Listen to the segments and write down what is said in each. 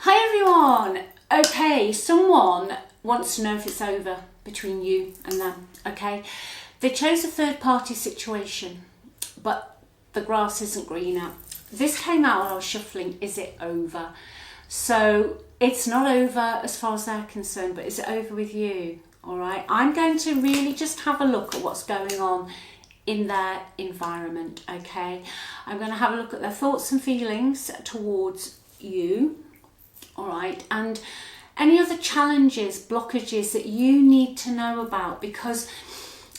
Hi everyone. Okay, someone wants to know if it's over between you and them. Okay, they chose a third party situation, but the grass isn't greener. This came out when I was shuffling. Is it over? So it's not over as far as they're concerned, but is it over with you? All right, I'm going to really just have a look at what's going on in their environment. Okay, I'm going to have a look at their thoughts and feelings towards you. All right, and any other challenges, blockages that you need to know about, because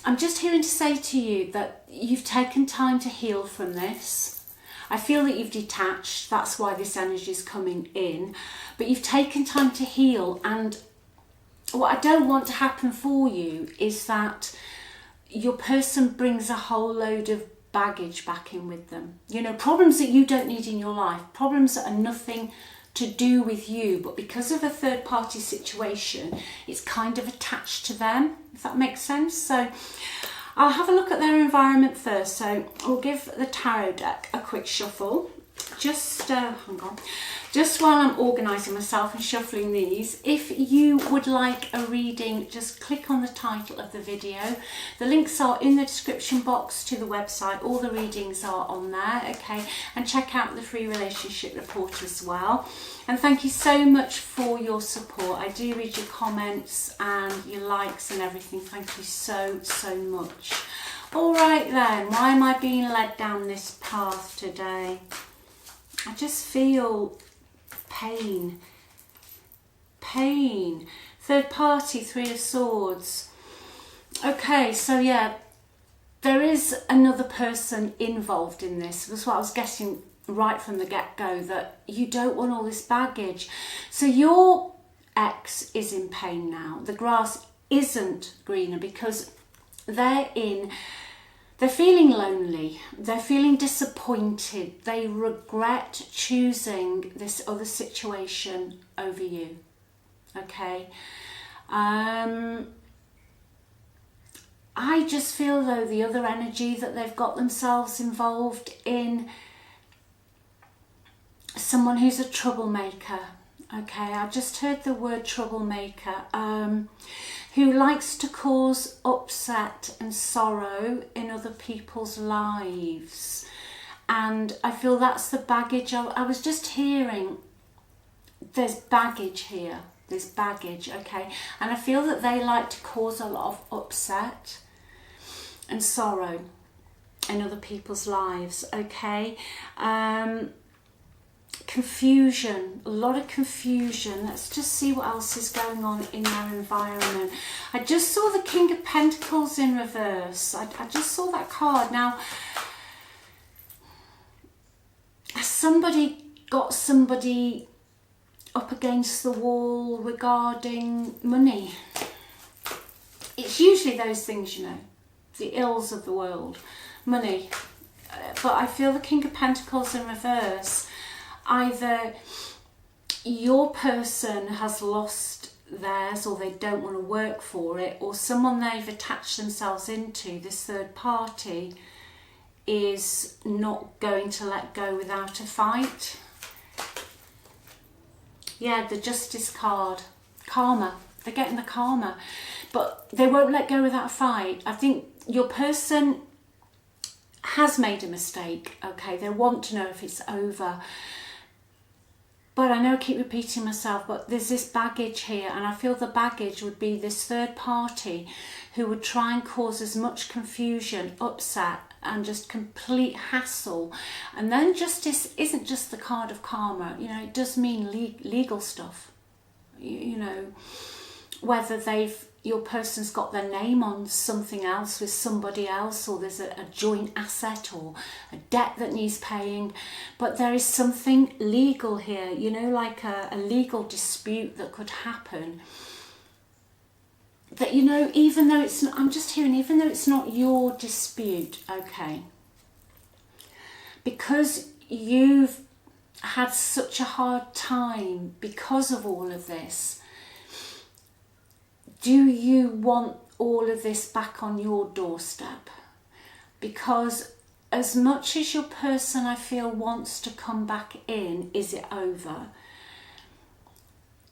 I'm just here to say to you that you've taken time to heal from this. I feel that you've detached, that's why this energy is coming in, but you've taken time to heal. And what I don't want to happen for you is that your person brings a whole load of baggage back in with them. You know, problems that you don't need in your life, problems that are nothing to do with you, but because of a third party situation, it's kind of attached to them, if that makes sense. So I'll have a look at their environment first. So we'll give the tarot deck a quick shuffle. Just hang on. Just while I'm organising myself and shuffling these, if you would like a reading, just click on the title of the video. The links are in the description box to the website. All the readings are on there, okay? And check out the free relationship report as well. And thank you so much for your support. I do read your comments and your likes and everything. Thank you so much. All right then, why am I being led down this path today? I just feel pain. Third party, Three of Swords. Okay, so yeah, there is another person involved in this. That's what I was guessing right from the get-go, that you don't want all this baggage. So your ex is in pain now. The grass isn't greener because they're feeling lonely, they're feeling disappointed, they regret choosing this other situation over you, okay? I just feel though the other energy that they've got themselves involved in, someone who's a troublemaker, okay? I just heard the word troublemaker, who likes to cause upset and sorrow in other people's lives. And I feel that's the baggage. I was just hearing there's baggage here. There's baggage, okay? And I feel that they like to cause a lot of upset and sorrow in other people's lives, okay? Confusion, a lot of confusion. Let's just see what else is going on in their environment. I just saw the King of Pentacles in reverse. I just saw that card. Now, somebody got somebody up against the wall regarding money. It's usually those things, you know, the ills of the world, money. But I feel the King of Pentacles in reverse. Either your person has lost theirs, or they don't want to work for it, or someone they've attached themselves into, this third party, is not going to let go without a fight. Yeah, the Justice card. Karma. They're getting the karma. But they won't let go without a fight. I think your person has made a mistake, okay? They want to know if it's over. But I know I keep repeating myself, but there's this baggage here, and I feel the baggage would be this third party who would try and cause as much confusion, upset, and just complete hassle. And then justice isn't just the card of karma, you know, it does mean legal stuff. You know, whether your person's got their name on something else with somebody else, or there's a joint asset or a debt that needs paying, but there is something legal here, you know, like a legal dispute that could happen. That, you know, even though it's not, I'm just hearing, even though it's not your dispute, okay, because you've had such a hard time because of all of this, do you want all of this back on your doorstep? Because as much as your person, I feel, wants to come back in, is it over?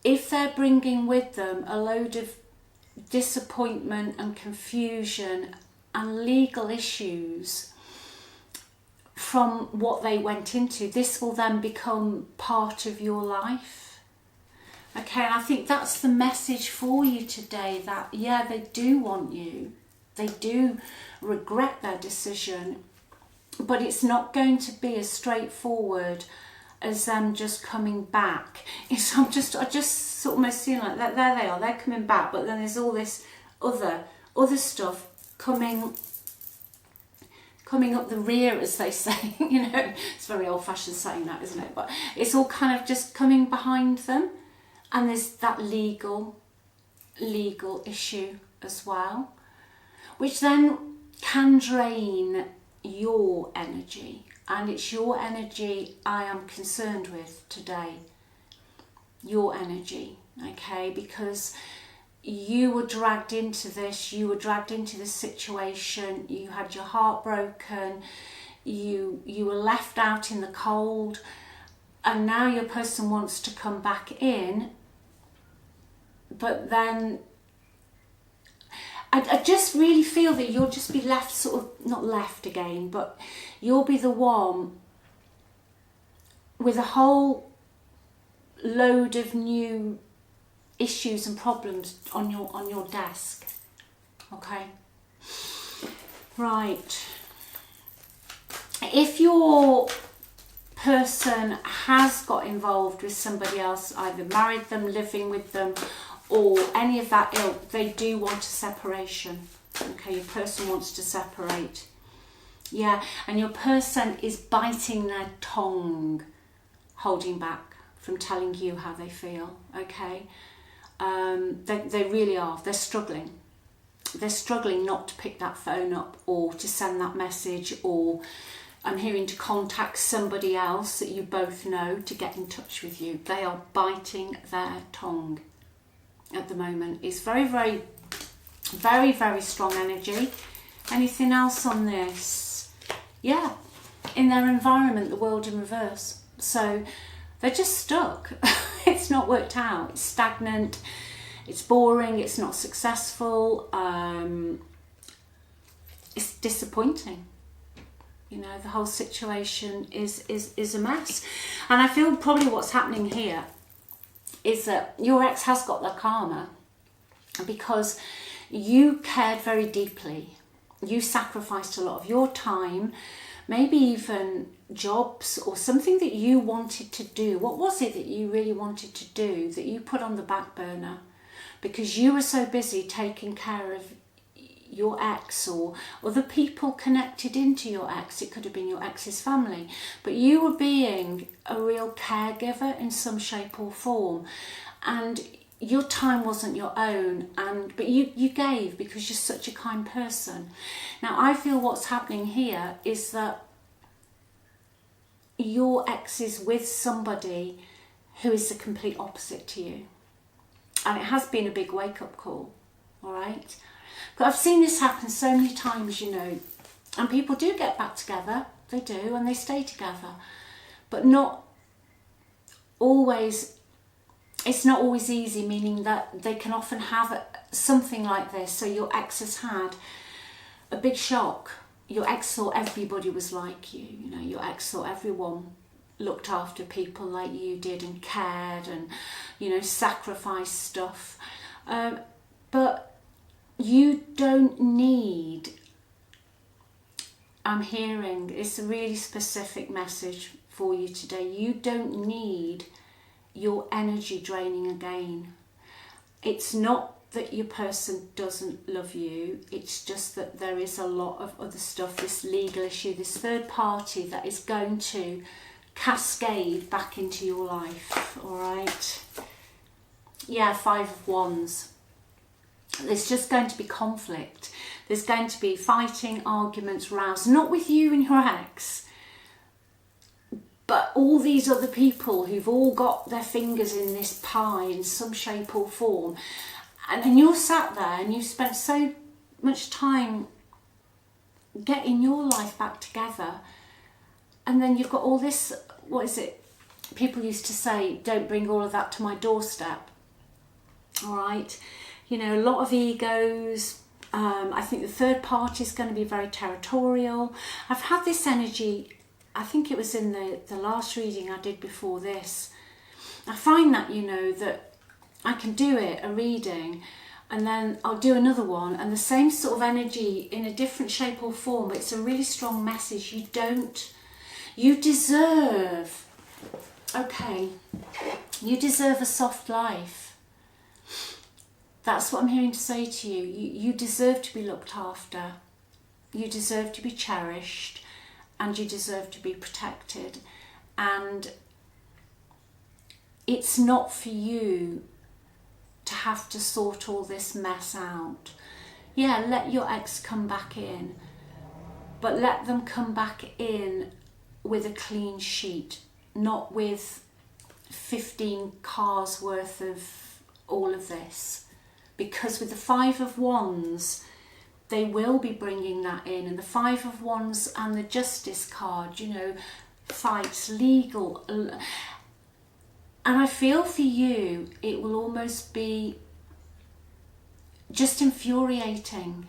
if they're bringing with them a load of disappointment and confusion and legal issues from what they went into, this will then become part of your life. Okay, and I think that's the message for you today, that yeah, they do want you, they do regret their decision, but it's not going to be as straightforward as them just coming back. I just almost feel like that there they are, they're coming back, but then there's all this other stuff coming up the rear, as they say. You know, it's very old-fashioned saying that, isn't it? But it's all kind of just coming behind them, and there's that legal issue as well, which then can drain your energy. And it's your energy I am concerned with today. Your energy, okay? Because you were dragged into this, you were dragged into this situation, you had your heart broken, you were left out in the cold, and now your person wants to come back in, but then I just really feel that you'll just be left sort of, not left again, but you'll be the one with a whole load of new issues and problems on your desk. Okay? Right. If your person has got involved with somebody else, either married them, living with them, or any of that ilk, they do want a separation. Okay, your person wants to separate. Yeah, and your person is biting their tongue, holding back from telling you how they feel. Okay, they really are. They're struggling. They're struggling not to pick that phone up or to send that message, or I'm hearing to contact somebody else that you both know to get in touch with you. They are biting their tongue at the moment. It's very, very, very, very strong energy. Anything else on this? Yeah, in their environment, the world in reverse. So they're just stuck. It's not worked out. It's stagnant. It's boring. It's not successful. It's disappointing. You know, the whole situation is a mess. And I feel probably what's happening here is that your ex has got their karma because you cared very deeply. You sacrificed a lot of your time, maybe even jobs or something that you wanted to do. What was it that you really wanted to do that you put on the back burner because you were so busy taking care of your ex or other people connected into your ex? It could have been your ex's family, but you were being a real caregiver in some shape or form, and your time wasn't your own, but you gave because you're such a kind person. Now I feel what's happening here is that your ex is with somebody who is the complete opposite to you, and it has been a big wake-up call. All right, but I've seen this happen so many times, you know, and people do get back together. They do, and they stay together, but not always. It's not always easy, meaning that they can often have something like this. So your ex has had a big shock. Your ex thought everybody was like you. You know, your ex thought everyone looked after people like you did and cared and, you know, sacrificed stuff. But you don't need, I'm hearing, it's a really specific message for you today. You don't need your energy draining again. It's not that your person doesn't love you, it's just that there is a lot of other stuff, this legal issue, this third party that is going to cascade back into your life. All right, yeah, 5 of Wands. There's just going to be conflict. There's going to be fighting, arguments, rows, not with you and your ex, but all these other people who've all got their fingers in this pie in some shape or form. And then you're sat there and you've spent so much time getting your life back together. And then you've got all this, what is it? People used to say, don't bring all of that to my doorstep. all right? You know, a lot of egos. I think the third party is going to be very territorial. I've had this energy, I think it was in the last reading I did before this. I find that, you know, that I can do it, a reading, and then I'll do another one, and the same sort of energy in a different shape or form, but it's a really strong message. You deserve, okay, you deserve a soft life. That's what I'm hearing to say to you. You deserve to be looked after. You deserve to be cherished, and you deserve to be protected. And it's not for you to have to sort all this mess out. Yeah, let your ex come back in, but let them come back in with a clean sheet, not with 15 cars worth of all of this. Because with the Five of Wands, they will be bringing that in. And the Five of Wands and the Justice card, you know, fights, legal. And I feel for you, it will almost be just infuriating.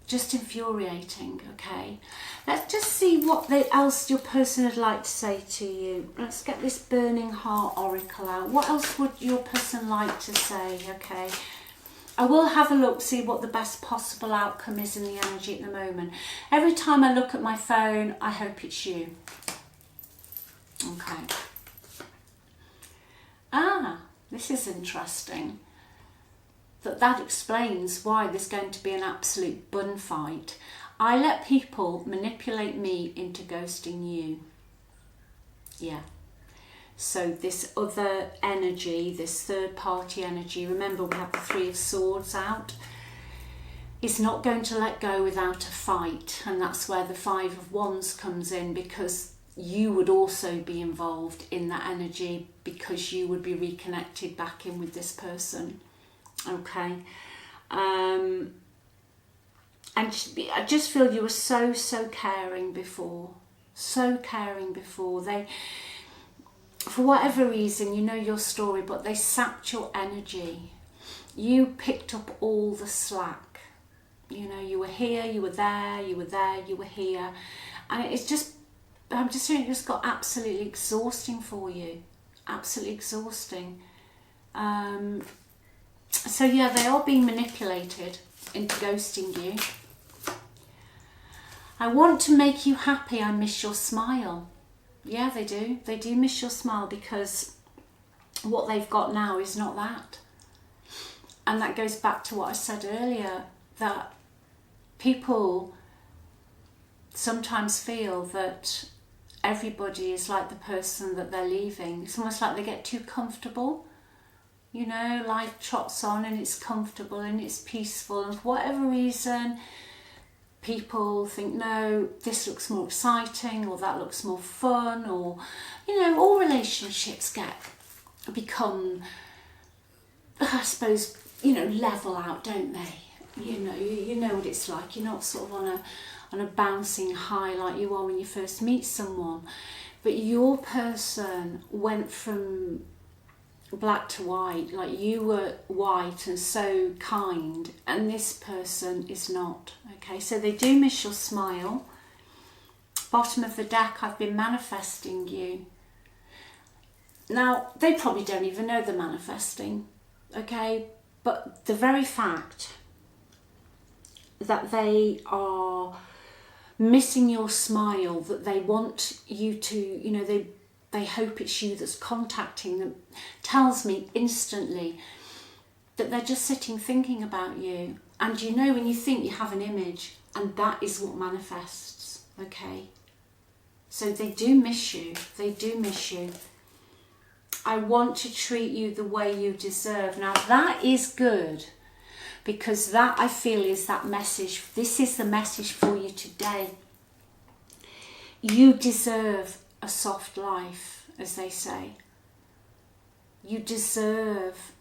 Just infuriating, okay? Let's just see what else your person would like to say to you. Let's get this Burning Heart Oracle out. What else would your person like to say, okay? I will have a look, see what the best possible outcome is in the energy at the moment. Every time I look at my phone, I hope it's you. Okay. Ah, this is interesting. That explains why there's going to be an absolute bun fight. I let people manipulate me into ghosting you. Yeah. So this other energy, this third party energy, remember we have the Three of Swords out, is not going to let go without a fight. And that's where the Five of Wands comes in, because you would also be involved in that energy, because you would be reconnected back in with this person. Okay, and I just feel you were so caring before, They, for whatever reason, you know your story, but they sapped your energy. You picked up all the slack. You know, you were here, you were there, you were there, you were here, and it's just, I'm just saying, it just got absolutely exhausting for you, absolutely exhausting. So yeah, they are being manipulated into ghosting you. I want to make you happy, I miss your smile. Yeah, they do. They do miss your smile, because what they've got now is not that. And that goes back to what I said earlier, that people sometimes feel that everybody is like the person that they're leaving. It's almost like they get too comfortable. You know, life trots on and it's comfortable and it's peaceful, and for whatever reason people think, no, this looks more exciting, or that looks more fun, or, you know, all relationships become, I suppose, you know, level out, don't they? You know what it's like. You're not sort of on a bouncing high like you are when you first meet someone, but your person went from black to white. Like, you were white and so kind, and this person is not. Okay, so they do miss your smile. Bottom of the deck, I've been manifesting you. Now, they probably don't even know they're manifesting, okay, but the very fact that they are missing your smile, that they want you to, you know, they hope it's you that's contacting them, tells me instantly that they're just sitting thinking about you. And you know, when you think, you have an image, and that is what manifests, okay? So they do miss you. They do miss you. I want to treat you the way you deserve. Now that is good, because that, I feel, is that message. This is the message for you today. You deserve a soft life, as they say. You deserve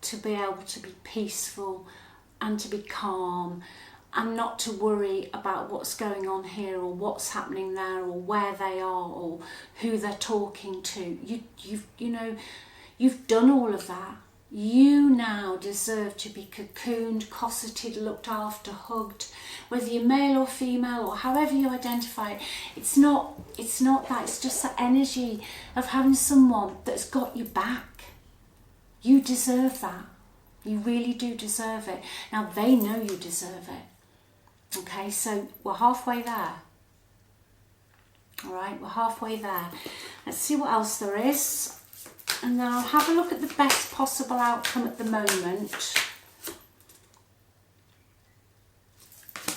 to be able to be peaceful and to be calm and not to worry about what's going on here or what's happening there or where they are or who they're talking to. You've done all of that. You now deserve to be cocooned, cosseted, looked after, hugged, whether you're male or female or however you identify it. It's not that, it's just that energy of having someone that's got your back. You deserve that. You really do deserve it. Now they know you deserve it. Okay, so we're halfway there. All right, we're halfway there. Let's see what else there is. And then I'll have a look at the best possible outcome at the moment.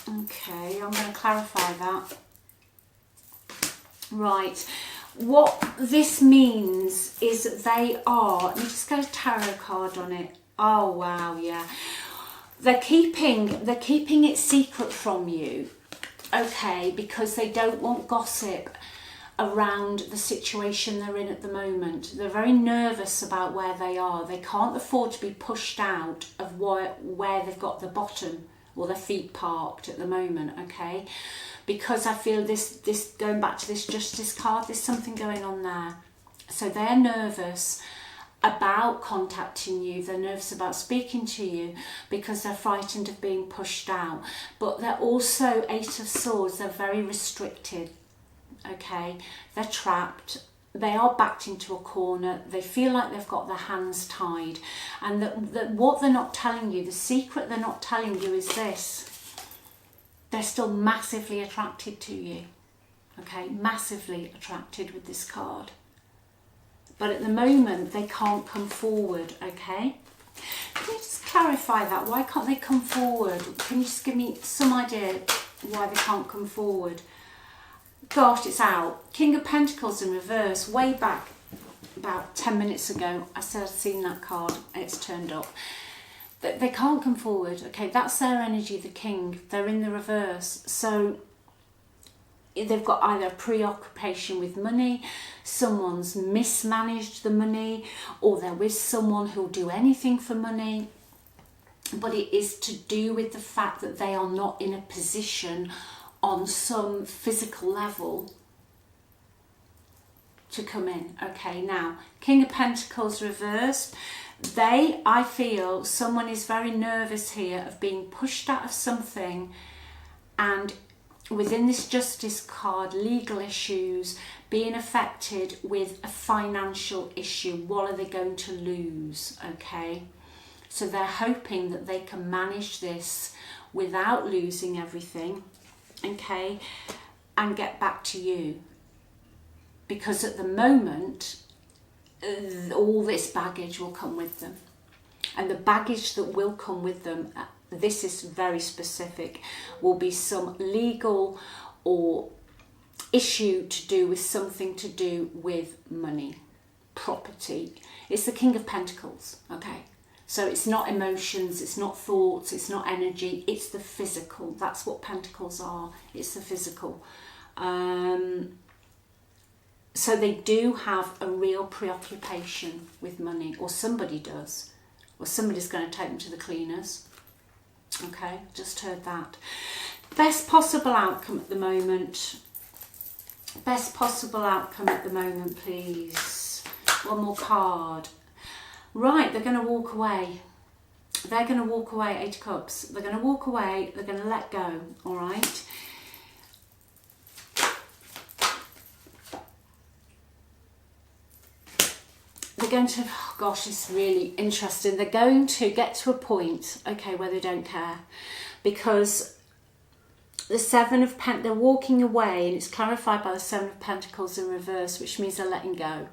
Okay, I'm going to clarify that. Right, what this means is that they are, let me just get a tarot card on it. Oh wow, yeah. They're keeping it secret from you, okay, because they don't want gossip around the situation they're in at the moment. They're very nervous about where they are. They can't afford to be pushed out of where they've got the bottom or their feet parked at the moment, okay? Because I feel this going back to this Justice card, there's something going on there. So they're nervous about contacting you, they're nervous about speaking to you because they're frightened of being pushed out. But they're also, Eight of Swords, they're very restricted. Okay, they're trapped, they are backed into a corner, they feel like they've got their hands tied, and that what they're not telling you, the secret they're not telling you is this: they're still massively attracted to you. Okay, massively attracted with this card, but at the moment they can't come forward. Okay, can you just clarify that? Why can't they come forward? Can you just give me some idea why they can't come forward? Gosh, it's out. King of Pentacles in reverse. Way back about 10 minutes ago, I said I'd seen that card and it's turned up. They can't come forward. Okay, that's their energy, the king. They're in the reverse. So they've got either a preoccupation with money, someone's mismanaged the money, or they're with someone who'll do anything for money. But it is to do with the fact that they are not in a position on some physical level to come in. Okay, now King of Pentacles reversed. I feel someone is very nervous here of being pushed out of something, and within this Justice card, legal issues, being affected with a financial issue. What are they going to lose? Okay, so they're hoping that they can manage this without losing everything. Okay, and get back to you, because at the moment all this baggage will come with them, and the baggage that will come with them, this is very specific, will be some legal or issue to do with something to do with money, property. It's the King of Pentacles. Okay, so it's not emotions, it's not thoughts, it's not energy, it's the physical. That's what Pentacles are, it's the physical. So they do have a real preoccupation with money, or somebody does, or somebody's going to take them to the cleaners. Okay, just heard that. Best possible outcome at the moment. Best possible outcome at the moment, please. One more card. Right, they're going to walk away. They're going to walk away, Eight of Cups. They're going to walk away, they're going to let go, all right? They're going to, oh gosh, it's really interesting. They're going to get to a point, okay, where they don't care. Because the Seven of Pentacles, they're walking away, and it's clarified by the Seven of Pentacles in reverse, which means they're letting go.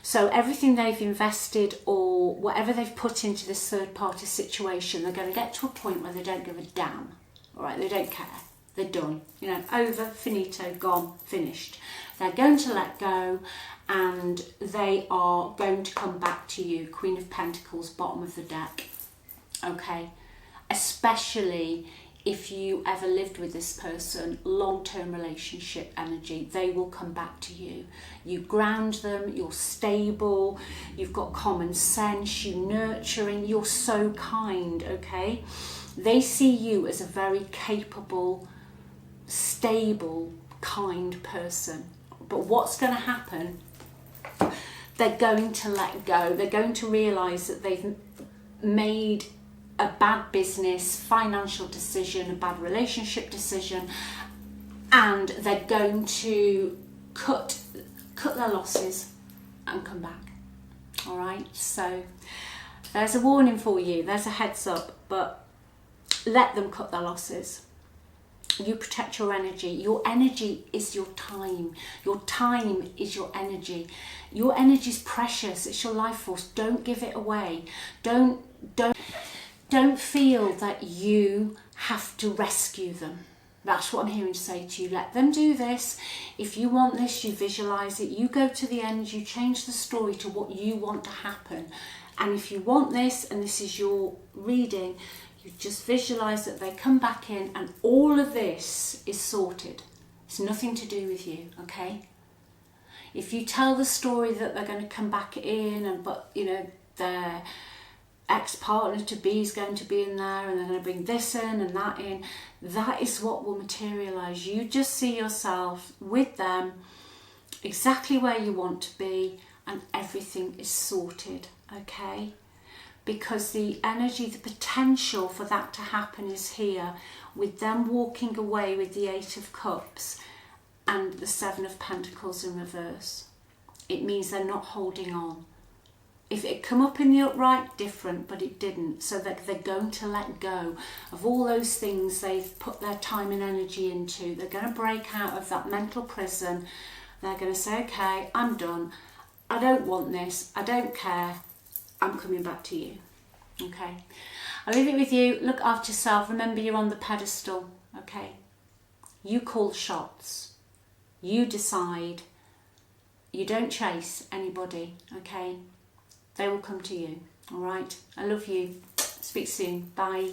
So everything they've invested or whatever they've put into this third party situation, they're going to get to a point where they don't give a damn. All right, they don't care. They're done. You know, over, finito, gone, finished. They're going to let go, and they are going to come back to you. Queen of Pentacles, bottom of the deck. Okay, especially if you ever lived with this person, long-term relationship energy, they will come back to you. You ground them, you're stable, you've got common sense, you're nurturing, you're so kind, okay? They see you as a very capable, stable, kind person. But what's going to happen? They're going to let go. They're going to realise that made a bad business, financial decision, a bad relationship decision, and they're going to cut their losses and come back. All right, so there's a warning for you, there's a heads up, but let them cut their losses. You protect your energy. Your energy is your time. Your time is your energy. Your energy is precious. It's your life force. Don't give it away. Don't feel that you have to rescue them. That's what I'm hearing to say to you. Let them do this. If you want this, you visualize it. You go to the end. You change the story to what you want to happen. And if you want this, and this is your reading, you just visualize that they come back in and all of this is sorted. It's nothing to do with you, okay? If you tell the story that they're going to come back in and, but you know, their ex-partner to be is going to be in there and they're going to bring this in and that in, that is what will materialize. You just see yourself with them exactly where you want to be and everything is sorted, okay? Because the energy, the potential for that to happen is here, with them walking away with the 8 of Cups and the 7 of Pentacles in reverse. It means they're not holding on. If it come up in the upright, different, but it didn't. So that they're going to let go of all those things they've put their time and energy into. They're going to break out of that mental prison. They're going to say, okay, I'm done. I don't want this. I don't care. I'm coming back to you. Okay, I'll leave it with you. Look after yourself. Remember, you're on the pedestal. Okay, you call shots. You decide. You don't chase anybody. Okay, they will come to you. All right, I love you. Speak soon. Bye.